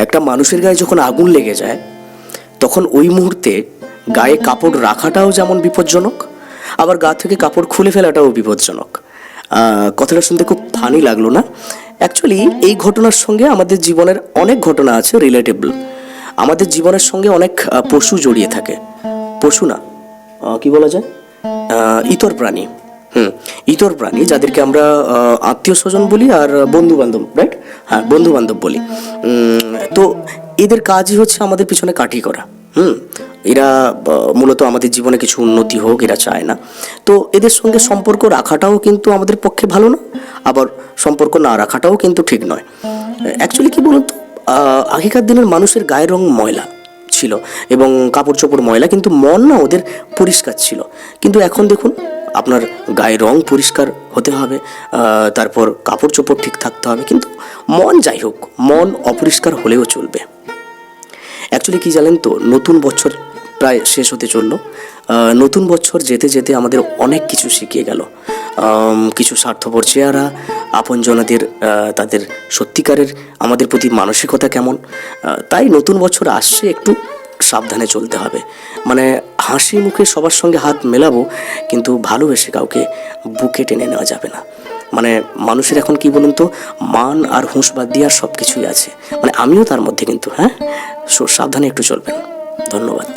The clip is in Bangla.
একটা মানুষের গায়ে যখন আগুন লেগে যায় তখন ওই মুহূর্তে গায়ে কাপড় রাখাটাও যেমন বিপজ্জনক, আবার গা থেকে কাপড় খুলে ফেলাটাও বিপজ্জনক। কথাটা শুনতে খুব ফানি লাগলো না? অ্যাকচুয়ালি এই ঘটনার সঙ্গে আমাদের জীবনের অনেক ঘটনা আছে রিলেটেবল। আমাদের জীবনের সঙ্গে অনেক পশু জড়িয়ে থাকে। পশু না, কি বলা যায়, ইতর প্রাণী। ইতর প্রাণী, যাদেরকে আমরা আত্মীয় স্বজন বলি আর বন্ধু বান্ধব, রাইট? হ্যাঁ, বন্ধু বান্ধব বলি। তো এদের কাজই হচ্ছে আমাদের পিছনে কাঠি করা। এরা মূলত আমাদের জীবনে কিছু উন্নতি হোক এরা চায় না। তো এদের সঙ্গে সম্পর্ক রাখাটাও কিন্তু আমাদের পক্ষে ভালো না, আবার সম্পর্ক না রাখাটাও কিন্তু ঠিক নয়। অ্যাকচুয়ালি কি বলুন তো, আগেকার দিনের মানুষের গায়ের রং ময়লা ছিল এবং কাপড় চোপড় ময়লা, কিন্তু মন না ওদের পরিষ্কার ছিল। কিন্তু এখন দেখুন, আপনার গায়ের রং পরিষ্কার হতে হবে, তারপর কাপড় চোপড় ঠিক থাকতে হবে, কিন্তু মন যাই হোক, মন অপরিষ্কার হলেও চলবে। অ্যাকচুয়ালি কী জানেন তো, নতুন বছর প্রায় শেষ হতে চললো। নতুন বছর যেতে যেতে আমাদের অনেক কিছু শিখিয়ে গেল। কিছু স্বার্থপর চেহারা, আপনজনাদের তাদের সত্যিকারের আমাদের প্রতি মানসিকতা কেমন। তাই নতুন বছর আসছে, একটু সাবধানে চলতে হবে। মানে হাসি মুখে সবার সঙ্গে হাত মেলাবো, কিন্তু ভালোবেসে কাউকে বুকে টেনে নেওয়া যাবে না। মানে মানুষের এখন কি বলুন তো, মান আর হুঁশ বাদ দিয়ে আর সব কিছুই আছে, মানে আমিও তার মধ্যে, কিন্তু হ্যাঁ, সাবধানে একটু চলবেন। ধন্যবাদ।